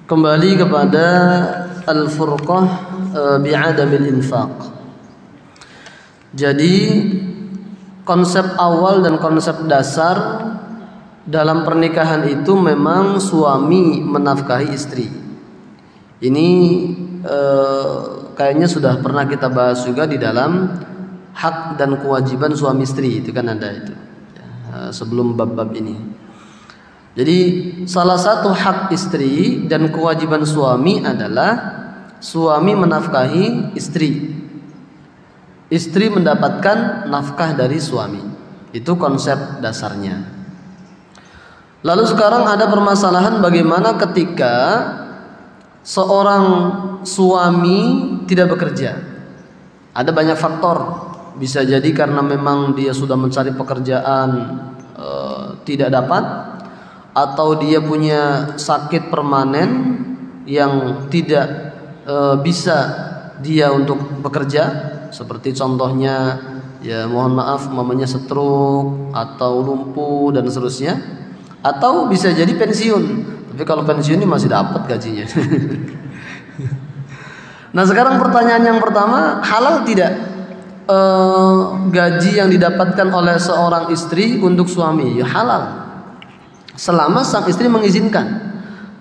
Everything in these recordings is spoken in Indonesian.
Kembali kepada al-furqah bi'adamil infaq. Jadi konsep awal dan konsep dasar dalam pernikahan itu memang suami menafkahi istri. Ini kayaknya sudah pernah kita bahas juga di dalam hak dan kewajiban suami istri, itu kan ada itu sebelum bab-bab ini. Jadi salah satu hak istri dan kewajiban suami adalah suami menafkahi istri, istri mendapatkan nafkah dari suami. Itu konsep dasarnya. Lalu sekarang ada permasalahan bagaimana ketika seorang suami tidak bekerja. Ada banyak faktor. Bisa jadi karena memang dia sudah mencari pekerjaan tidak dapat, atau dia punya sakit permanen yang tidak bisa dia untuk bekerja, seperti contohnya ya mohon maaf mamanya stroke atau lumpuh dan seterusnya, atau bisa jadi pensiun. Tapi kalau pensiun ini masih dapat gajinya. Nah sekarang pertanyaan yang pertama, halal tidak gaji yang didapatkan oleh seorang istri untuk suami? Ya halal, selama sang istri mengizinkan.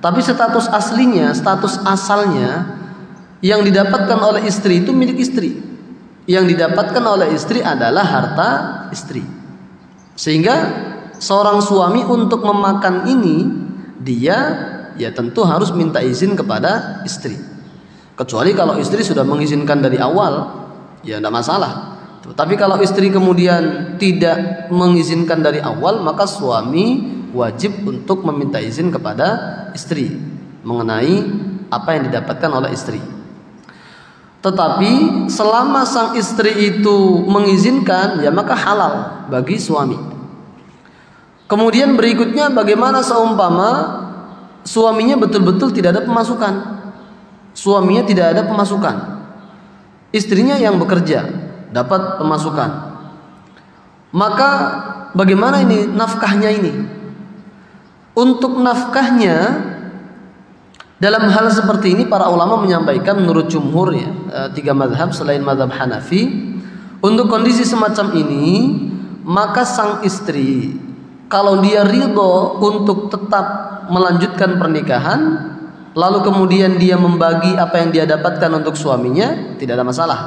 Tapi status aslinya, status asalnya yang didapatkan oleh istri itu milik istri. Yang didapatkan oleh istri adalah harta istri. Sehingga seorang suami untuk memakan ini, dia ya tentu harus minta izin kepada istri. Kecuali kalau istri sudah mengizinkan dari awal, ya tidak masalah. Tapi kalau istri kemudian tidak mengizinkan dari awal, maka suami wajib untuk meminta izin kepada istri mengenai apa yang didapatkan oleh istri. Tetapi selama sang istri itu mengizinkan, ya maka halal bagi suami. Kemudian berikutnya, bagaimana seumpama suaminya betul-betul tidak ada pemasukan. Suaminya tidak ada pemasukan, istrinya yang bekerja dapat pemasukan. Maka bagaimana ini nafkahnya ini? Untuk nafkahnya dalam hal seperti ini para ulama menyampaikan menurut jumhur ya, 3 mazhab selain mazhab Hanafi, untuk kondisi semacam ini maka sang istri kalau dia ridho untuk tetap melanjutkan pernikahan, lalu kemudian dia membagi apa yang dia dapatkan untuk suaminya, tidak ada masalah.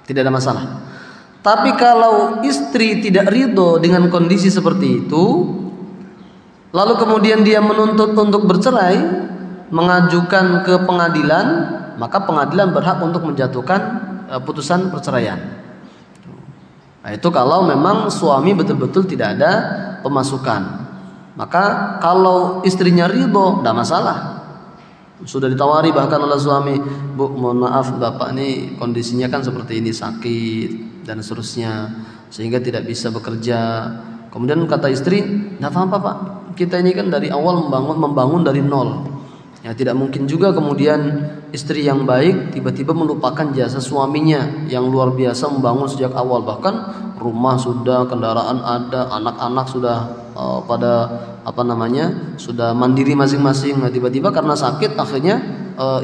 Tidak ada masalah. Tapi kalau istri tidak ridho dengan kondisi seperti itu, lalu kemudian dia menuntut untuk bercerai, mengajukan ke pengadilan, maka pengadilan berhak untuk menjatuhkan putusan perceraian. Nah, itu kalau memang suami betul-betul tidak ada pemasukan. Maka kalau istrinya ridho, tidak masalah. Sudah ditawari bahkan oleh suami, Bu, mohon maaf bapak ini kondisinya kan seperti ini, sakit dan seterusnya, sehingga tidak bisa bekerja. Kemudian kata istri, tidak apa-apa pak, kita ini kan dari awal membangun dari nol. Ya tidak mungkin juga kemudian istri yang baik tiba-tiba melupakan jasa suaminya yang luar biasa membangun sejak awal. Bahkan rumah sudah, kendaraan ada, anak-anak sudah sudah mandiri masing-masing. Nah, tiba-tiba karena sakit akhirnya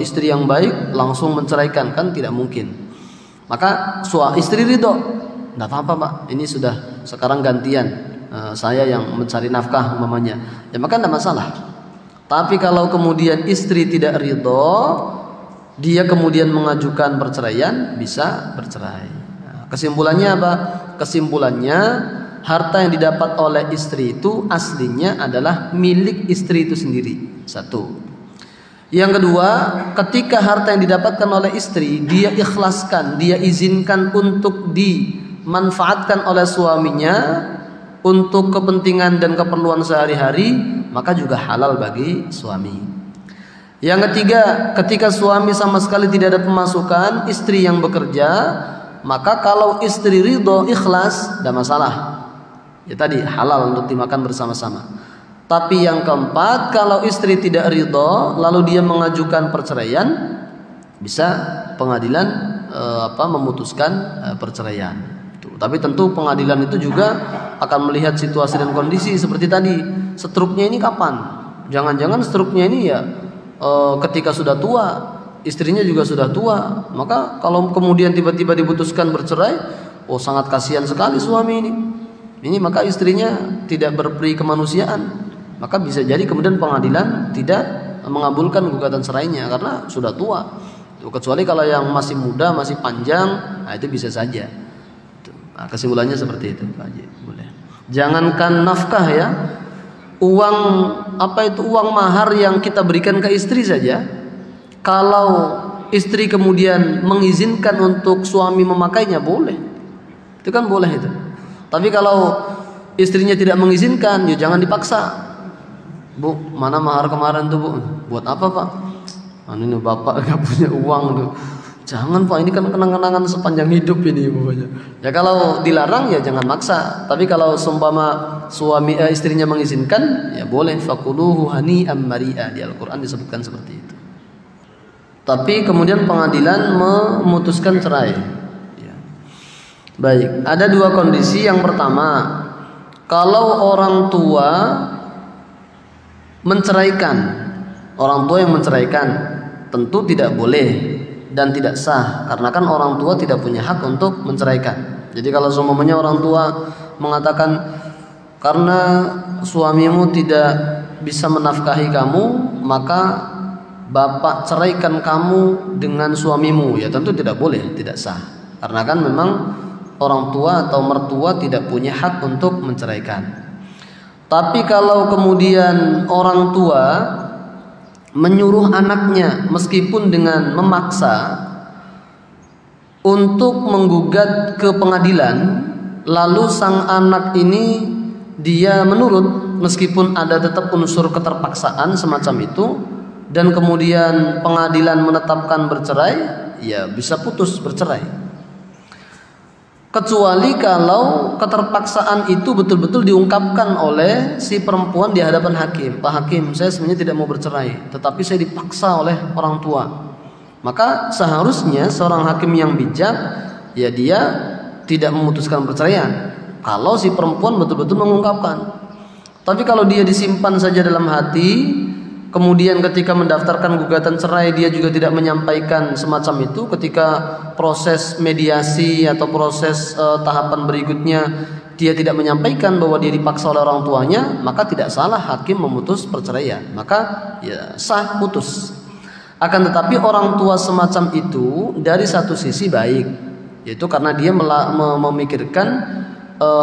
istri yang baik langsung menceraikan, kan tidak mungkin. Maka istri ridho, tidak apa-apa pak, ini sudah sekarang gantian saya yang mencari nafkah umpamanya, ya maka tidak masalah. Tapi kalau kemudian istri tidak ridho, dia kemudian mengajukan perceraian, bisa bercerai. Nah, kesimpulannya apa? Kesimpulannya harta yang didapat oleh istri itu aslinya adalah milik istri itu sendiri. Satu. Yang kedua, ketika harta yang didapatkan oleh istri dia ikhlaskan, dia izinkan untuk dimanfaatkan oleh suaminya untuk kepentingan dan keperluan sehari-hari, maka juga halal bagi suami. Yang ketiga, ketika suami sama sekali tidak ada pemasukan, istri yang bekerja, maka kalau istri ridho ikhlas, tidak masalah. Ya tadi halal untuk dimakan bersama-sama. Tapi yang keempat, kalau istri tidak ridho lalu dia mengajukan perceraian, bisa pengadilan memutuskan perceraian. Tapi tentu pengadilan itu juga akan melihat situasi dan kondisi seperti tadi. Struknya ini kapan? Jangan-jangan struknya ini ya ketika sudah tua, istrinya juga sudah tua, maka kalau kemudian tiba-tiba diputuskan bercerai, oh sangat kasihan sekali suami ini. Ini maka istrinya tidak berperi kemanusiaan, maka bisa jadi kemudian pengadilan tidak mengabulkan gugatan cerainya karena sudah tua. Kecuali kalau yang masih muda, masih panjang, nah itu bisa saja. Nah, kesimpulannya seperti itu, Pak Haji. Boleh. Jangankan nafkah ya, uang uang mahar yang kita berikan ke istri saja, kalau istri kemudian mengizinkan untuk suami memakainya boleh, itu kan boleh itu. Tapi kalau istrinya tidak mengizinkan, ya jangan dipaksa. Bu, mana mahar kemarin tuh, Bu? Buat apa, Pak? Ini bapak gak punya uang tuh. Jangan, Pak, ini kan kenang-kenangan sepanjang hidup ini, pokoknya. Ya kalau dilarang ya jangan maksa. Tapi kalau seumpama istrinya mengizinkan, ya boleh. Fakuluhu hani'am mari'a, di Al-Qur'an disebutkan seperti itu. Tapi kemudian pengadilan memutuskan cerai. Ya. Baik, ada dua kondisi. Yang pertama, kalau orang tua menceraikan, orang tua yang menceraikan, tentu tidak boleh dan tidak sah, karena kan orang tua tidak punya hak untuk menceraikan. Jadi kalau semuanya orang tua mengatakan karena suamimu tidak bisa menafkahi kamu, maka bapak ceraikan kamu dengan suamimu, ya tentu tidak boleh, tidak sah. Karena kan memang orang tua atau mertua tidak punya hak untuk menceraikan. Tapi kalau kemudian orang tua menyuruh anaknya meskipun dengan memaksa untuk menggugat ke pengadilan, lalu sang anak ini dia menurut meskipun ada tetap unsur keterpaksaan semacam itu, dan kemudian pengadilan menetapkan bercerai, ya bisa putus bercerai. Kecuali kalau keterpaksaan itu betul-betul diungkapkan oleh si perempuan di hadapan hakim. Pak Hakim, saya sebenarnya tidak mau bercerai, tetapi saya dipaksa oleh orang tua. Maka seharusnya seorang hakim yang bijak, ya dia tidak memutuskan perceraian kalau si perempuan betul-betul mengungkapkan. Tapi kalau dia disimpan saja dalam hati, kemudian ketika mendaftarkan gugatan cerai dia juga tidak menyampaikan semacam itu, ketika proses mediasi atau proses tahapan berikutnya dia tidak menyampaikan bahwa dia dipaksa oleh orang tuanya, maka tidak salah hakim memutus perceraian, maka ya sah putus. Akan tetapi orang tua semacam itu dari satu sisi baik, yaitu karena dia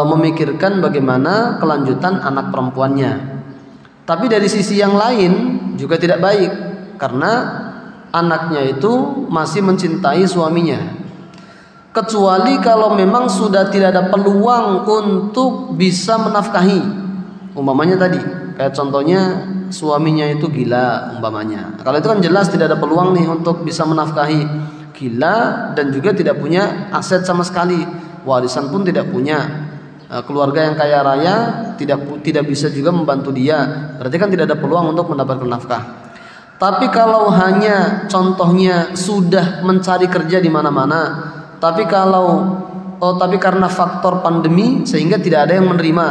memikirkan bagaimana kelanjutan anak perempuannya. Tapi dari sisi yang lain juga tidak baik, karena anaknya itu masih mencintai suaminya. Kecuali kalau memang sudah tidak ada peluang untuk bisa menafkahi. Umpamanya tadi, kayak contohnya suaminya itu gila umpamanya. Kalau itu kan jelas tidak ada peluang nih untuk bisa menafkahi. Gila dan juga tidak punya aset sama sekali, warisan pun tidak punya. Keluarga yang kaya raya tidak bisa juga membantu dia, berarti kan tidak ada peluang untuk mendapatkan nafkah. Tapi kalau hanya contohnya sudah mencari kerja di mana-mana, tapi karena faktor pandemi sehingga tidak ada yang menerima,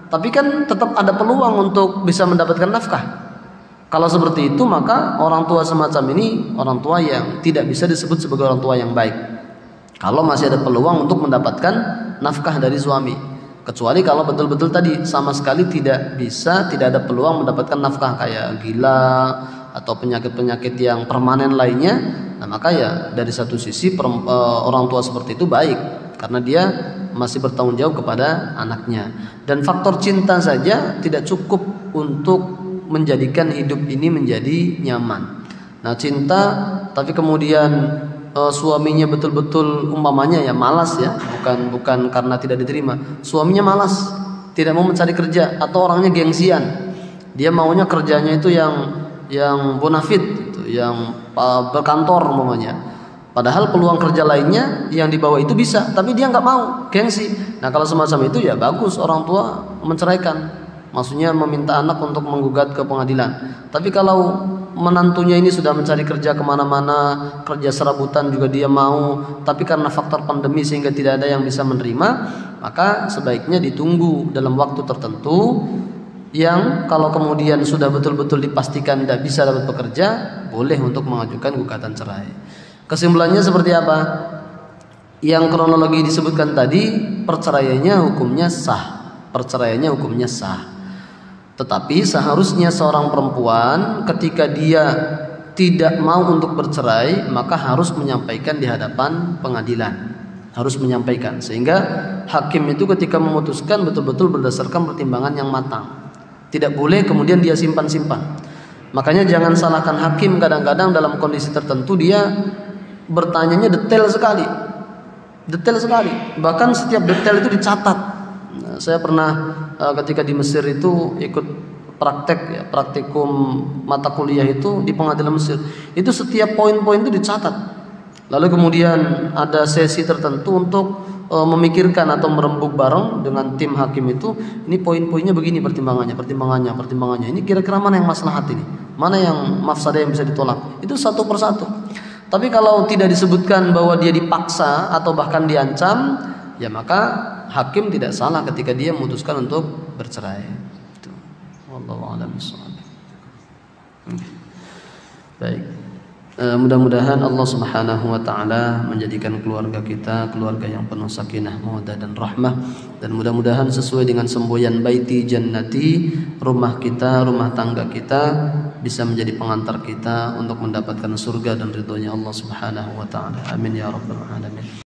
tapi kan tetap ada peluang untuk bisa mendapatkan nafkah. Kalau seperti itu, maka orang tua semacam ini orang tua yang tidak bisa disebut sebagai orang tua yang baik kalau masih ada peluang untuk mendapatkan nafkah dari suami. Kecuali kalau betul-betul tadi sama sekali tidak ada peluang mendapatkan nafkah, kayak gila atau penyakit-penyakit yang permanen lainnya. Nah maka ya dari satu sisi orang tua seperti itu baik, karena dia masih bertanggung jawab kepada anaknya. Dan faktor cinta saja tidak cukup untuk menjadikan hidup ini menjadi nyaman. Nah cinta tapi kemudian suaminya betul-betul umpamanya ya malas ya, bukan karena tidak diterima, suaminya malas, tidak mau mencari kerja, atau orangnya gengsian, dia maunya kerjanya itu yang bonafit gitu, yang berkantor umpamanya, padahal peluang kerja lainnya yang di bawah itu bisa, tapi dia nggak mau, gengsi. Nah kalau semacam itu ya bagus orang tua menceraikan, maksudnya meminta anak untuk menggugat ke pengadilan. Tapi kalau menantunya ini sudah mencari kerja kemana-mana, kerja serabutan juga dia mau, tapi karena faktor pandemi sehingga tidak ada yang bisa menerima, maka sebaiknya ditunggu dalam waktu tertentu yang kalau kemudian sudah betul-betul dipastikan tidak bisa dapat bekerja, boleh untuk mengajukan gugatan cerai. Kesimpulannya seperti apa? Yang kronologi disebutkan tadi, perceraiannya hukumnya sah. Perceraiannya hukumnya sah. Tetapi seharusnya seorang perempuan ketika dia tidak mau untuk bercerai, maka harus menyampaikan di hadapan pengadilan. Harus menyampaikan, sehingga hakim itu ketika memutuskan betul-betul berdasarkan pertimbangan yang matang. Tidak boleh kemudian dia simpan-simpan. Makanya jangan salahkan hakim, kadang-kadang dalam kondisi tertentu dia bertanyanya detail sekali. Detail sekali. Bahkan setiap detail itu dicatat. Nah, saya pernah ketika di Mesir itu ikut praktek ya, praktikum mata kuliah itu di pengadilan Mesir. Itu setiap poin-poin itu dicatat. Lalu kemudian ada sesi tertentu untuk memikirkan atau merembuk bareng dengan tim hakim itu, ini poin-poinnya begini, pertimbangannya. Ini kira-kira mana yang maslahat ini, mana yang mafsadah yang bisa ditolak. Itu satu persatu. Tapi kalau tidak disebutkan bahwa dia dipaksa atau bahkan diancam, ya maka hakim tidak salah ketika dia memutuskan untuk bercerai. Itu. Wallahu a'lam bishawab. Baik. Mudah-mudahan Allah Subhanahu wa taala menjadikan keluarga kita keluarga yang penuh sakinah, mawaddah dan rahmah, dan mudah-mudahan sesuai dengan semboyan baiti jannati, rumah kita, rumah tangga kita bisa menjadi pengantar kita untuk mendapatkan surga dan ridhonya Allah Subhanahu wa taala. Amin ya rabbal alamin.